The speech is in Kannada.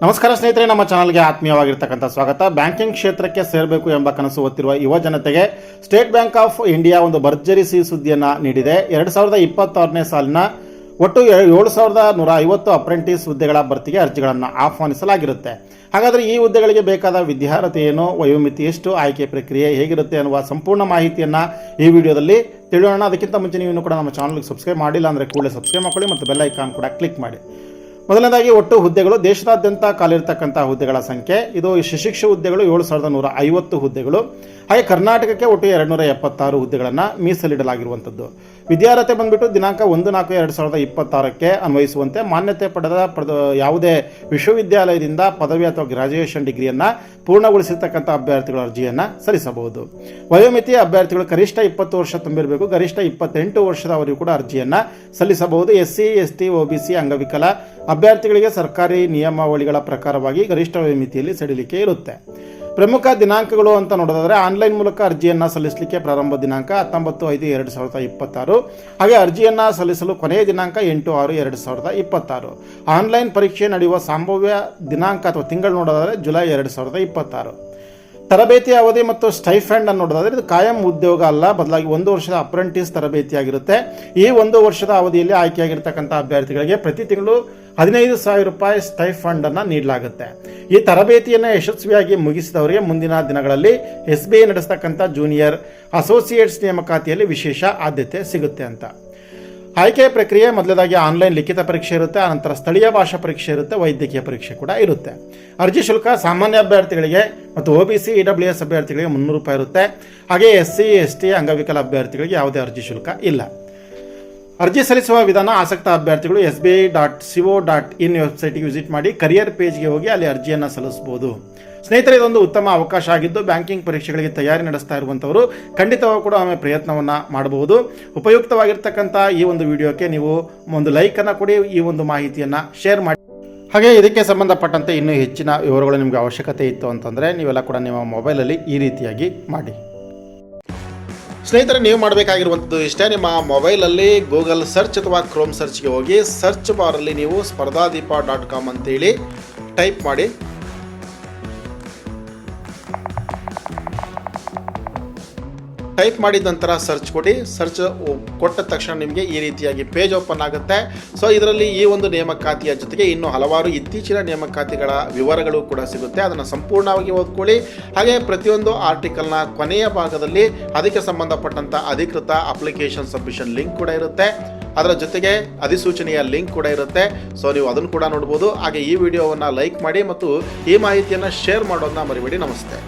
ನಮಸ್ಕಾರ ಸ್ನೇಹಿತರೆ, ನಮ್ಮ ಚಾನಲ್ಗೆ ಆತ್ಮೀಯವಾಗಿರ್ತಕ್ಕಂಥ ಸ್ವಾಗತ. ಬ್ಯಾಂಕಿಂಗ್ ಕ್ಷೇತ್ರಕ್ಕೆ ಸೇರಬೇಕು ಎಂಬ ಕನಸು ಹೊತ್ತಿರುವ ಯುವ ಜನತೆಗೆ ಸ್ಟೇಟ್ ಬ್ಯಾಂಕ್ ಆಫ್ ಇಂಡಿಯಾ ಒಂದು ಭರ್ಜರಿ ಸಿಹಿ ಸುದ್ದಿಯನ್ನು ನೀಡಿದೆ. 2026ನೇ ಸಾಲಿನ ಒಟ್ಟು 7,150 ಅಪ್ರೆಂಟಿಸ್ ಹುದ್ದೆಗಳ ಭರ್ತಿಗೆ ಅರ್ಜಿಗಳನ್ನು ಆಹ್ವಾನಿಸಲಾಗಿರುತ್ತೆ. ಹಾಗಾದರೆ ಈ ಹುದ್ದೆಗಳಿಗೆ ಬೇಕಾದ ವಿದ್ಯಾರ್ಹತೆ ಏನು, ವಯೋಮಿತಿ ಎಷ್ಟು, ಆಯ್ಕೆ ಪ್ರಕ್ರಿಯೆ ಹೇಗಿರುತ್ತೆ ಅನ್ನುವ ಸಂಪೂರ್ಣ ಮಾಹಿತಿಯನ್ನು ಈ ವಿಡಿಯೋದಲ್ಲಿ ತಿಳಿಯೋಣ. ಅದಕ್ಕಿಂತ ಮುಂಚೆ ನೀವು ಕೂಡ ನಮ್ಮ ಚಾನಲ್ಗೆ ಸಬ್ಸ್ಕ್ರೈಬ್ ಮಾಡಿಲ್ಲ ಅಂದರೆ ಕೂಡಲೇ ಸಬ್ಸ್ಕ್ರೈಬ್ ಮಾಡ್ಕೊಳ್ಳಿ ಮತ್ತು ಬೆಲ್ ಐಕಾನ್ ಕೂಡ ಕ್ಲಿಕ್ ಮಾಡಿ. ಮೊದಲನೇದಾಗಿ ಒಟ್ಟು ಹುದ್ದೆಗಳು, ದೇಶದಾದ್ಯಂತ ಖಾಲಿರ್ತಕ್ಕಂಥ ಹುದ್ದೆಗಳ ಸಂಖ್ಯೆ. ಇದು ಶಿಕ್ಷಕ ಹುದ್ದೆಗಳು 7,150 ಹುದ್ದೆಗಳು. ಹಾಗೆ ಕರ್ನಾಟಕಕ್ಕೆ ಒಟ್ಟು 276 ಹುದ್ದೆಗಳನ್ನು ಮೀಸಲಿಡಲಾಗಿರುವಂಥದ್ದು. ವಿದ್ಯಾರ್ಹತೆ ಬಂದ್ಬಿಟ್ಟು ದಿನಾಂಕ 1/4/2026ಕ್ಕೆ ಅನ್ವಯಿಸುವಂತೆ ಮಾನ್ಯತೆ ಪಡೆದ ಯಾವುದೇ ವಿಶ್ವವಿದ್ಯಾಲಯದಿಂದ ಪದವಿ ಅಥವಾ ಗ್ರಾಜ್ಯುಯೇಷನ್ ಡಿಗ್ರಿಯನ್ನು ಪೂರ್ಣಗೊಳಿಸಿರ್ತಕ್ಕಂಥ ಅಭ್ಯರ್ಥಿಗಳ ಅರ್ಜಿಯನ್ನು ಸಲ್ಲಿಸಬಹುದು. ವಯೋಮಿತಿ ಅಭ್ಯರ್ಥಿಗಳು ಕನಿಷ್ಠ 20 ವರ್ಷ ತುಂಬಿರಬೇಕು, ಗರಿಷ್ಠ 28 ವರ್ಷದವರೆಗೂ ಕೂಡ ಅರ್ಜಿಯನ್ನು ಸಲ್ಲಿಸಬಹುದು. SC, ST, OBC, ಅಂಗವಿಕಲ ಅಭ್ಯರ್ಥಿಗಳಿಗೆ ಸರ್ಕಾರಿ ನಿಯಮಾವಳಿಗಳ ಪ್ರಕಾರವಾಗಿ ಗರಿಷ್ಠ ವಯೋಮಿತಿಯಲ್ಲಿ ಸಡಿಲಿಕೆ ಇರುತ್ತೆ. ಪ್ರಮುಖ ದಿನಾಂಕಗಳು ಅಂತ ನೋಡೋದಾದರೆ ಆನ್ಲೈನ್ ಮೂಲಕ ಅರ್ಜಿಯನ್ನು ಸಲ್ಲಿಸಲಿಕ್ಕೆ ಪ್ರಾರಂಭ ದಿನಾಂಕ 19/5/2026. ಹಾಗೆ ಅರ್ಜಿಯನ್ನು ಸಲ್ಲಿಸಲು ಕೊನೆಯ ದಿನಾಂಕ 8/6/2026. ಆನ್ಲೈನ್ ಪರೀಕ್ಷೆ ನಡೆಯುವ ಸಂಭವ್ಯ ದಿನಾಂಕ ಅಥವಾ ತಿಂಗಳು ನೋಡೋದಾದರೆ ಜುಲೈ 2026. ತರಬೇತಿ ಅವಧಿ ಮತ್ತು ಸ್ಟೈಫಂಡ್ ಅನ್ನು ನೋಡೋದಾದರೆ ಇದು ಕಾಯಂ ಉದ್ಯೋಗ ಅಲ್ಲ, ಬದಲಾಗಿ 1 ವರ್ಷದ ಅಪ್ರೆಂಟಿಸ್ ತರಬೇತಿಯಾಗಿರುತ್ತೆ. ಈ 1 ವರ್ಷದ ಅವಧಿಯಲ್ಲಿ ಆಯ್ಕೆಯಾಗಿರ್ತಕ್ಕಂಥ ಅಭ್ಯರ್ಥಿಗಳಿಗೆ ಪ್ರತಿ ತಿಂಗಳು 15,000 ರೂಪಾಯಿ ಸ್ಟೈಫಂಡ್ ಅನ್ನು ನೀಡಲಾಗುತ್ತೆ. ಈ ತರಬೇತಿಯನ್ನು ಯಶಸ್ವಿಯಾಗಿ ಮುಗಿಸಿದವರಿಗೆ ಮುಂದಿನ ದಿನಗಳಲ್ಲಿ SBI ನಡೆಸ್ತಕ್ಕಂಥ ಜೂನಿಯರ್ ಅಸೋಸಿಯೇಟ್ಸ್ ನೇಮಕಾತಿಯಲ್ಲಿ ವಿಶೇಷ ಆದ್ಯತೆ ಸಿಗುತ್ತೆ ಅಂತ. ಆಯ್ಕೆ ಪ್ರಕ್ರಿಯೆ ಮೊದಲದಾಗಿ ಆನ್ಲೈನ್ ಲಿಖಿತ ಪರೀಕ್ಷೆ ಇರುತ್ತೆ, ಆನಂತರ ಸ್ಥಳೀಯ ಭಾಷಾ ಪರೀಕ್ಷೆ ಇರುತ್ತೆ, ವೈದ್ಯಕೀಯ ಪರೀಕ್ಷೆ ಕೂಡ ಇರುತ್ತೆ. ಅರ್ಜಿ ಶುಲ್ಕ ಸಾಮಾನ್ಯ ಅಭ್ಯರ್ಥಿಗಳಿಗೆ ಮತ್ತು OBC EWS ಅಭ್ಯರ್ಥಿಗಳಿಗೆ 300 ರೂಪಾಯಿ ಇರುತ್ತೆ. ಹಾಗೆ SC, ST, ಅಂಗವಿಕಲ ಅಭ್ಯರ್ಥಿಗಳಿಗೆ ಯಾವುದೇ ಅರ್ಜಿ ಶುಲ್ಕ ಇಲ್ಲ. ಅರ್ಜಿ ಸಲ್ಲಿಸುವ ವಿಧಾನ: ಆಸಕ್ತ ಅಭ್ಯರ್ಥಿಗಳು sbi.co.in ವೆಬ್ಸೈಟ್ಗೆ ವಿಸಿಟ್ ಮಾಡಿ ಕರಿಯರ್ ಪೇಜ್ಗೆ ಹೋಗಿ ಅಲ್ಲಿ ಅರ್ಜಿಯನ್ನು ಸಲ್ಲಿಸಬಹುದು. ಸ್ನೇಹಿತರೆ, ಇದೊಂದು ಉತ್ತಮ ಅವಕಾಶ ಆಗಿದ್ದು ಬ್ಯಾಂಕಿಂಗ್ ಪರೀಕ್ಷೆಗಳಿಗೆ ತಯಾರಿ ನಡೆಸ್ತಾ ಇರುವಂಥವರು ಖಂಡಿತವಾಗೂ ಕೂಡ ಒಮ್ಮೆ ಪ್ರಯತ್ನವನ್ನು ಮಾಡಬಹುದು. ಉಪಯುಕ್ತವಾಗಿರ್ತಕ್ಕಂಥ ಈ ಒಂದು ವಿಡಿಯೋಕ್ಕೆ ನೀವು ಒಂದು ಲೈಕನ್ನು ಕೊಡಿ, ಈ ಒಂದು ಮಾಹಿತಿಯನ್ನು ಶೇರ್ ಮಾಡಿ. ಹಾಗೆ ಇದಕ್ಕೆ ಸಂಬಂಧಪಟ್ಟಂತೆ ಇನ್ನೂ ಹೆಚ್ಚಿನ ವಿವರಗಳು ನಿಮಗೆ ಅವಶ್ಯಕತೆ ಇತ್ತು ಅಂತಂದರೆ ನೀವೆಲ್ಲ ಕೂಡ ನಿಮ್ಮ ಮೊಬೈಲಲ್ಲಿ ಈ ರೀತಿಯಾಗಿ ಮಾಡಿ. ಸ್ನೇಹಿತರೆ, ನೀವು ಮಾಡಬೇಕಾಗಿರುವಂಥದ್ದು ಇಷ್ಟೇ. ನಿಮ್ಮ ಮೊಬೈಲಲ್ಲಿ ಗೂಗಲ್ ಸರ್ಚ್ ಅಥವಾ ಕ್ರೋಮ್ ಸರ್ಚ್ಗೆ ಹೋಗಿ ಸರ್ಚ್ ಬಾರಲ್ಲಿ ನೀವು spardhadeepa.com ಅಂತೇಳಿ ಟೈಪ್ ಮಾಡಿ. ಟೈಪ್ ಮಾಡಿದ ನಂತರ ಸರ್ಚ್ ಕೊಡಿ. ಸರ್ಚ್ ಕೊಟ್ಟ ತಕ್ಷಣ ನಿಮಗೆ ಈ ರೀತಿಯಾಗಿ ಪೇಜ್ ಓಪನ್ ಆಗುತ್ತೆ. ಸೊ ಇದರಲ್ಲಿ ಈ ಒಂದು ನೇಮಕಾತಿಯ ಜೊತೆಗೆ ಇನ್ನೂ ಹಲವಾರು ಇತ್ತೀಚಿನ ನೇಮಕಾತಿಗಳ ವಿವರಗಳು ಕೂಡ ಸಿಗುತ್ತೆ. ಅದನ್ನು ಸಂಪೂರ್ಣವಾಗಿ ಓದ್ಕೊಳ್ಳಿ. ಹಾಗೆ ಪ್ರತಿಯೊಂದು ಆರ್ಟಿಕಲ್ನ ಕೊನೆಯ ಭಾಗದಲ್ಲಿ ಅದಕ್ಕೆ ಸಂಬಂಧಪಟ್ಟಂಥ ಅಧಿಕೃತ ಅಪ್ಲಿಕೇಶನ್ ಸಬ್ಮಿಷನ್ ಲಿಂಕ್ ಕೂಡ ಇರುತ್ತೆ. ಅದರ ಜೊತೆಗೆ ಅಧಿಸೂಚನೆಯ ಲಿಂಕ್ ಕೂಡ ಇರುತ್ತೆ. ಸೊ ನೀವು ಅದನ್ನು ಕೂಡ ನೋಡ್ಬೋದು. ಹಾಗೆ ಈ ವಿಡಿಯೋವನ್ನು ಲೈಕ್ ಮಾಡಿ ಮತ್ತು ಈ ಮಾಹಿತಿಯನ್ನು ಶೇರ್ ಮಾಡೋದನ್ನ ಮರಿಬೇಡಿ. ನಮಸ್ತೆ.